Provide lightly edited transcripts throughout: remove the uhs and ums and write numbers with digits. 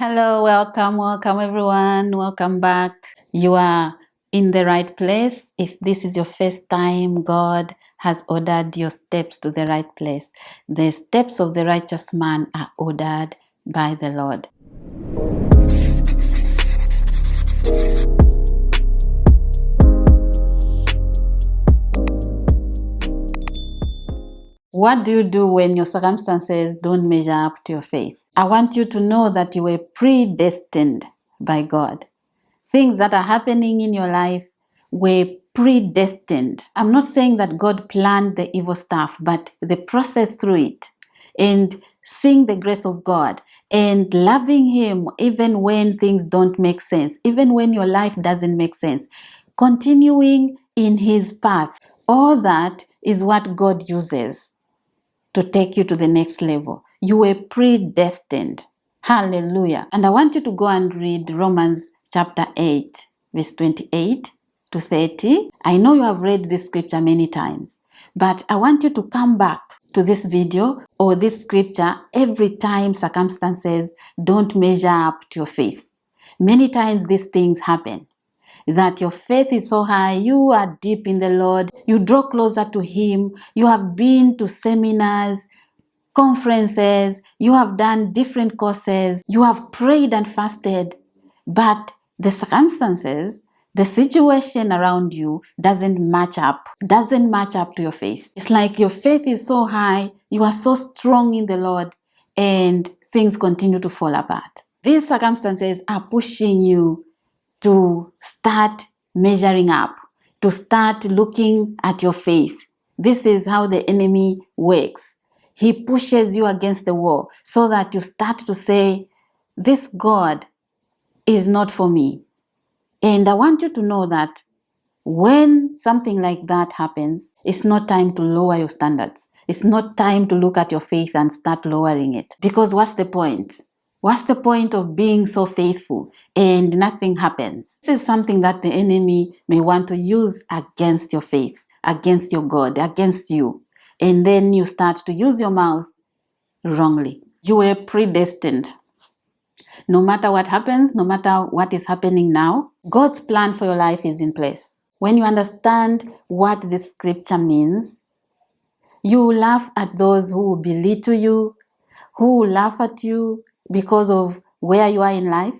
Hello, welcome everyone. Welcome back. You are in the right place. If this is your first time, God has ordered your steps to the right place. The steps of the righteous man are ordered by the Lord. What do you do when your circumstances don't measure up to your faith? I want you to know that you were predestined by God. Things that are happening in your life were predestined. I'm not saying that God planned the evil stuff, but the process through it and seeing the grace of God and loving Him even when things don't make sense, even when your life doesn't make sense, continuing in His path. All that is what God uses to take you to the next level. You were predestined. Hallelujah. And I want you to go and read Romans chapter 8, verse 28 to 30. I know you have read this scripture many times, but I want you to come back to this video or this scripture every time circumstances don't measure up to your faith. Many times these things happen, that your faith is so high, you are deep in the Lord, you draw closer to Him, you have been to seminars, conferences, you have done different courses, you have prayed and fasted, but the circumstances, the situation around you doesn't match up to your faith. It's like your faith is so high, you are so strong in the Lord, and things continue to fall apart. These circumstances are pushing you to start measuring up, to start looking at your faith. This is how the enemy works. He pushes you against the wall so that you start to say, this God is not for me. And I want you to know that when something like that happens, it's not time to lower your standards. It's not time to look at your faith and start lowering it. Because what's the point? What's the point of being so faithful and nothing happens? This is something that the enemy may want to use against your faith, against your God, against you. And then you start to use your mouth wrongly. You were predestined. No matter what happens, no matter what is happening now, God's plan for your life is in place. When you understand what this scripture means, you will laugh at those who belittle you, who will laugh at you because of where you are in life,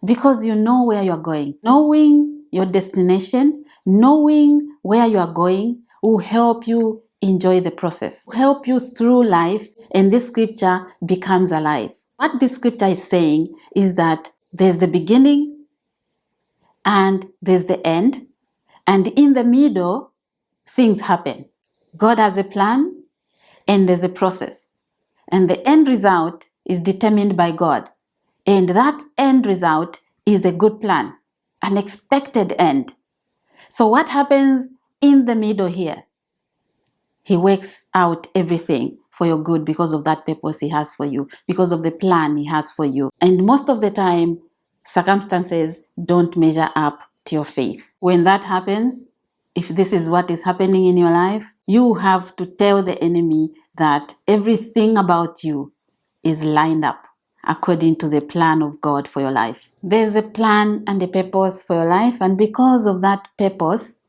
because you know where you are going. Knowing your destination, knowing where you are going will help you enjoy the process, will help you through life, and this scripture becomes alive. What this scripture is saying is that there's the beginning and there's the end, and in the middle, things happen. God has a plan and there's a process, and the end result is determined by God. And that end result is a good plan, an expected end. So what happens in the middle here? He works out everything for your good because of that purpose He has for you, because of the plan He has for you. And most of the time, circumstances don't measure up to your faith. When that happens, if this is what is happening in your life, you have to tell the enemy that everything about you is lined up according to the plan of God for your life. There's a plan and a purpose for your life, and because of that purpose,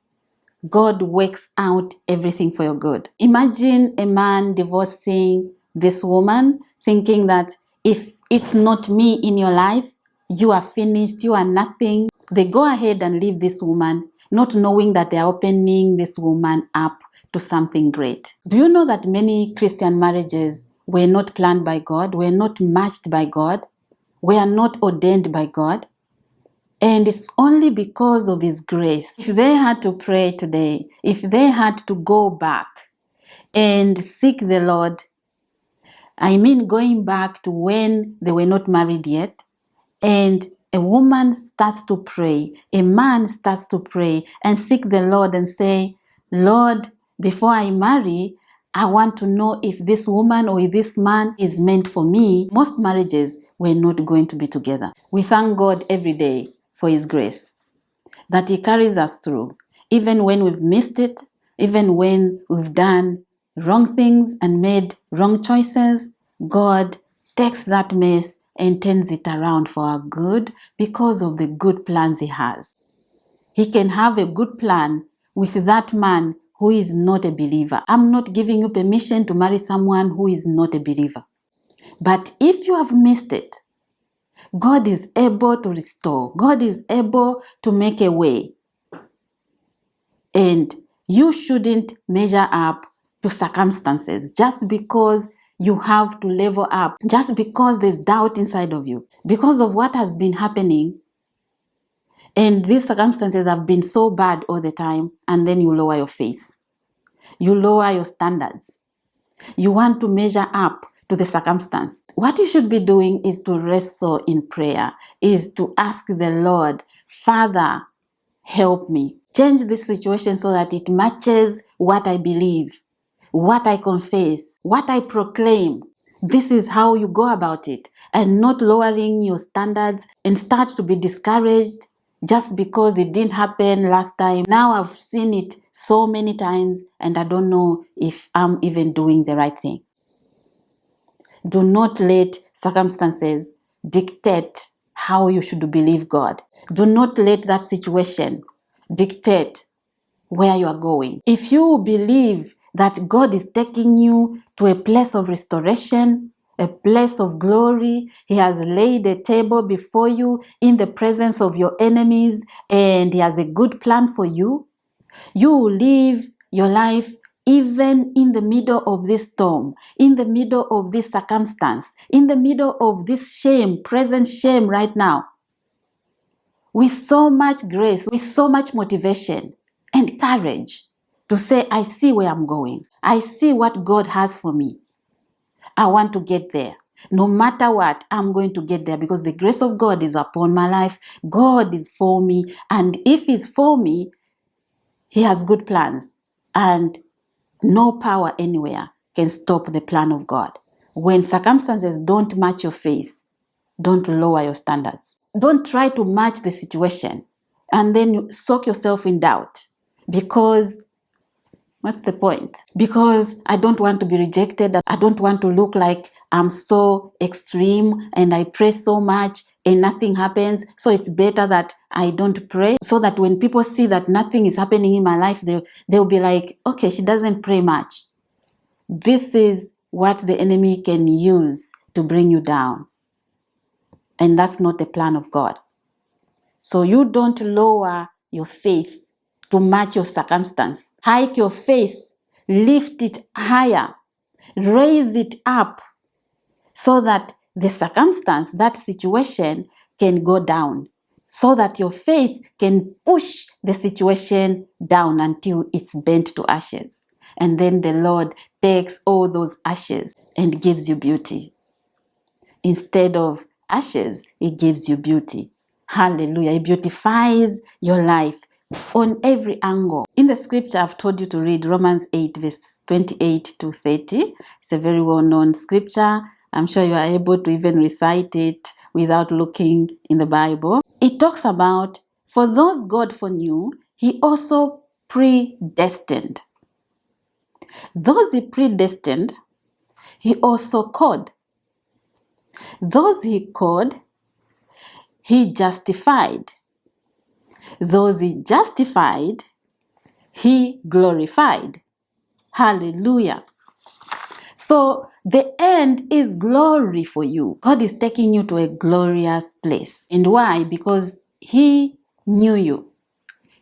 God works out everything for your good. Imagine a man divorcing this woman, thinking that if it's not me in your life, you are finished, you are nothing. They go ahead and leave this woman, not knowing that they are opening this woman up to something great. Do you know that many Christian marriages were not planned by God, were not matched by God, were not ordained by God? And it's only because of His grace. If they had to pray today, if they had to go back and seek the Lord, I mean going back to when they were not married yet, and a woman starts to pray, a man starts to pray and seek the Lord and say, Lord, before I marry, I want to know if this woman or if this man is meant for me. Most marriages were not going to be together. We thank God every day for His grace, that He carries us through, even when we've missed it, even when we've done wrong things and made wrong choices. God takes that mess and turns it around for our good because of the good plans He has. He can have a good plan with that man who is not a believer. I'm not giving you permission to marry someone who is not a believer. But if you have missed it, God is able to restore. God is able to make a way. And you shouldn't measure up to circumstances just because you have to level up, just because there's doubt inside of you, because of what has been happening. And these circumstances have been so bad all the time, and then you lower your faith. You lower your standards. You want to measure up to the circumstance. What you should be doing is to wrestle in prayer, is to ask the Lord, Father, help me. Change this situation so that it matches what I believe, what I confess, what I proclaim. This is how you go about it, and not lowering your standards and start to be discouraged just because it didn't happen last time. Now I've seen it so many times and I don't know if I'm even doing the right thing. Do not let circumstances dictate how you should believe God. Do not let that situation dictate where you are going. If you believe that God is taking you to a place of restoration, a place of glory, He has laid a table before you in the presence of your enemies, and He has a good plan for you, you will live your life even in the middle of this storm, in the middle of this circumstance, in the middle of this shame, present shame right now, with so much grace, with so much motivation and courage to say, I see where I'm going. I see what God has for me. I want to get there. No matter what, I'm going to get there because the grace of God is upon my life. God is for me. And if He's for me, He has good plans. And no power anywhere can stop the plan of God. When circumstances don't match your faith, don't lower your standards. Don't try to match the situation and then you soak yourself in doubt. Because what's the point? Because I don't want to be rejected. I don't want to look like I'm so extreme and I pray so much and nothing happens. So it's better that I don't pray, so that when people see that nothing is happening in my life, they'll be like, okay, she doesn't pray much. This is what the enemy can use to bring you down. And that's not the plan of God. So you don't lower your faith to match your circumstance. Hike your faith, lift it higher, raise it up so that the circumstance, that situation can go down, so that your faith can push the situation down until it's burnt to ashes. And then the Lord takes all those ashes and gives you beauty. Instead of ashes, He gives you beauty. Hallelujah. He beautifies your life on every angle. In the scripture, I've told you to read Romans 8, verse 28 to 30. It's a very well-known scripture. I'm sure you are able to even recite it without looking in the Bible. It talks about, for those God foreknew, He also predestined. Those He predestined, He also called. Those He called, He justified. Those He justified, He glorified. Hallelujah. So the end is glory for you. God is taking you to a glorious place. And why? Because He knew you.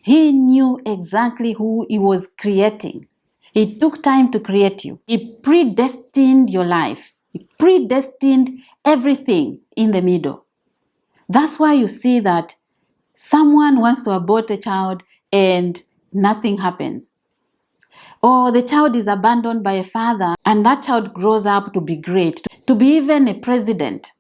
He knew exactly who He was creating. He took time to create you. He predestined your life. He predestined everything in the middle. That's why you see that someone wants to abort a child and nothing happens. Or the child is abandoned by a father and that child grows up to be great, to be even a president.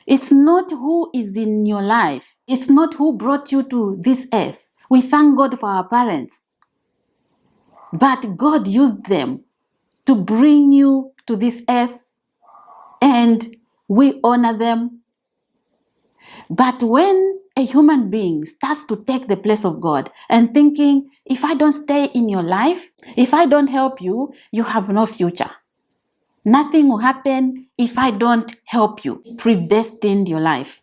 It's not who is in your life. It's not who brought you to this earth. We thank God for our parents. But God used them to bring you to this earth, and we honor them. But when a human being starts to take the place of God and thinking, if I don't stay in your life, if I don't help you, you have no future. Nothing will happen if I don't help you. He predestined your life.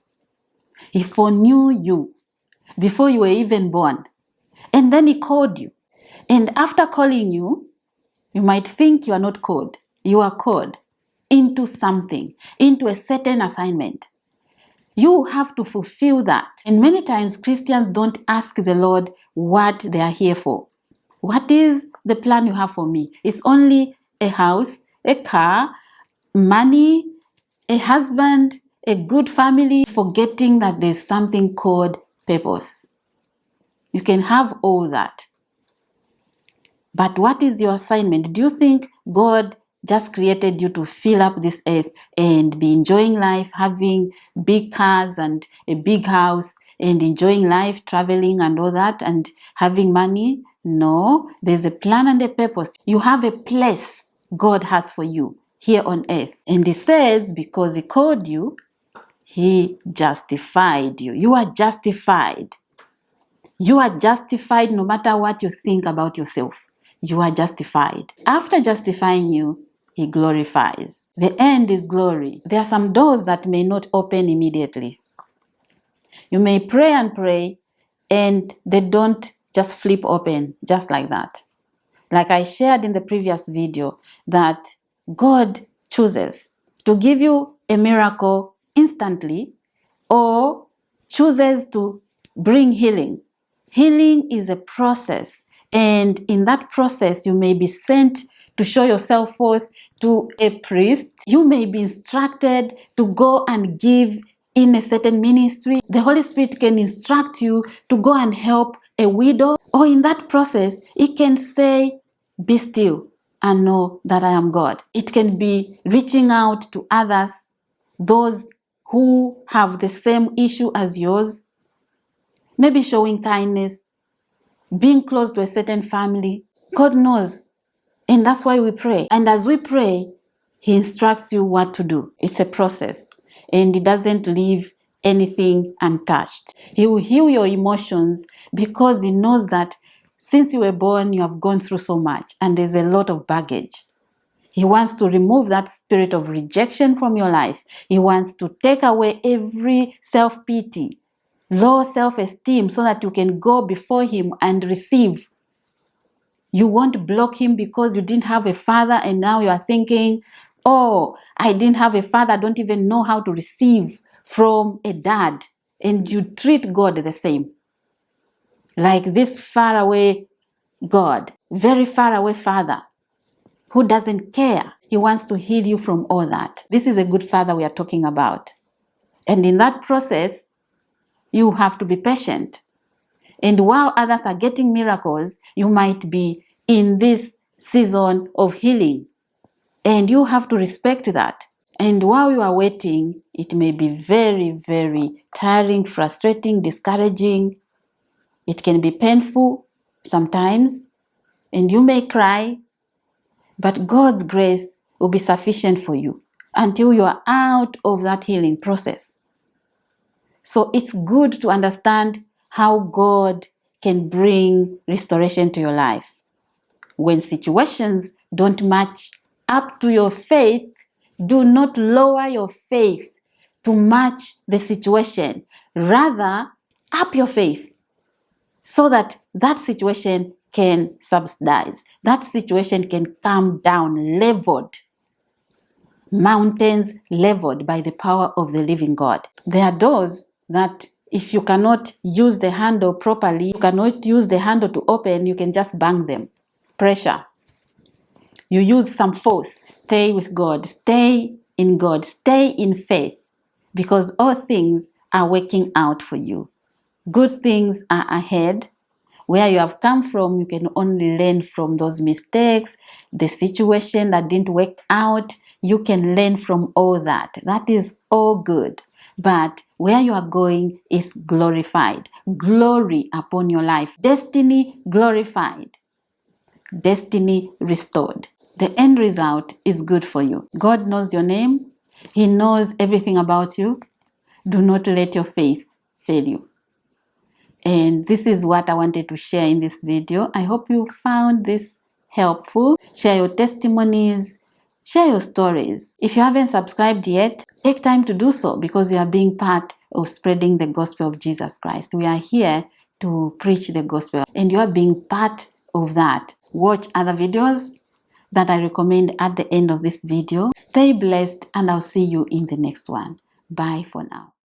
He foreknew you before you were even born. And then he called you. And after calling you, you might think you are not called. You are called into something, into a certain assignment. You have to fulfill that. And many times Christians don't ask the Lord what they are here for. What is the plan you have for me? It's only a house, a car, money, a husband, a good family, forgetting that there's something called purpose. You can have all that. But what is your assignment? Do you think God just created you to fill up this earth and be enjoying life, having big cars and a big house and enjoying life, traveling and all that and having money? No, there's a plan and a purpose. You have a place God has for you here on earth. And He says, because He called you, He justified you. You are justified. You are justified no matter what you think about yourself. You are justified. After justifying you, He glorifies. The end is glory. There are some doors that may not open immediately. You may pray and pray, and they don't just flip open just like that. Like I shared in the previous video, that God chooses to give you a miracle instantly or chooses to bring healing. Healing is a process, and in that process, you may be sent to show yourself forth to a priest. You may be instructed to go and give in a certain ministry. The Holy Spirit can instruct you to go and help a widow, or in that process, He can say, "Be still and know that I am God." It can be reaching out to others, those who have the same issue as yours, maybe showing kindness, being close to a certain family. God knows. And that's why we pray. And as we pray, He instructs you what to do. It's a process. And He doesn't leave anything untouched. He will heal your emotions because He knows that since you were born, you have gone through so much and there's a lot of baggage. He wants to remove that spirit of rejection from your life. He wants to take away every self-pity, low self-esteem, so that you can go before Him and receive. You won't block Him because you didn't have a father and now you are thinking, "Oh, I didn't have a father, I don't even know how to receive from a dad." And you treat God the same. Like this faraway God, very far away Father, who doesn't care. He wants to heal you from all that. This is a good Father we are talking about. And in that process, you have to be patient. And while others are getting miracles, you might be in this season of healing. And you have to respect that. And while you are waiting, it may be very, very tiring, frustrating, discouraging. It can be painful sometimes. And you may cry. But God's grace will be sufficient for you until you are out of that healing process. So it's good to understand how God can bring restoration to your life. When situations don't match up to your faith, do not lower your faith to match the situation. Rather, up your faith so that that situation can subsidize. That situation can come down, leveled. Mountains leveled by the power of the living God. There are doors that if you cannot use the handle properly, you cannot use the handle to open, you can just bang them. Pressure. You use some force. Stay with God. Stay in God. Stay in faith, because all things are working out for you. Good things are ahead. Where you have come from, you can only learn from those mistakes, the situation that didn't work out. You can learn from all that. That is all good. But where you are going is glorified. Glory upon your life. Destiny glorified. Destiny restored. The end result is good for you. God knows your name. He knows everything about you. Do not let your faith fail you. And this is what I wanted to share in this video. I hope you found this helpful. Share your testimonies. Share your stories. If you haven't subscribed yet, take time to do so because you are being part of spreading the gospel of Jesus Christ. We are here to preach the gospel and you are being part of that. Watch other videos that I recommend at the end of this video. Stay blessed and I'll see you in the next one. Bye for now.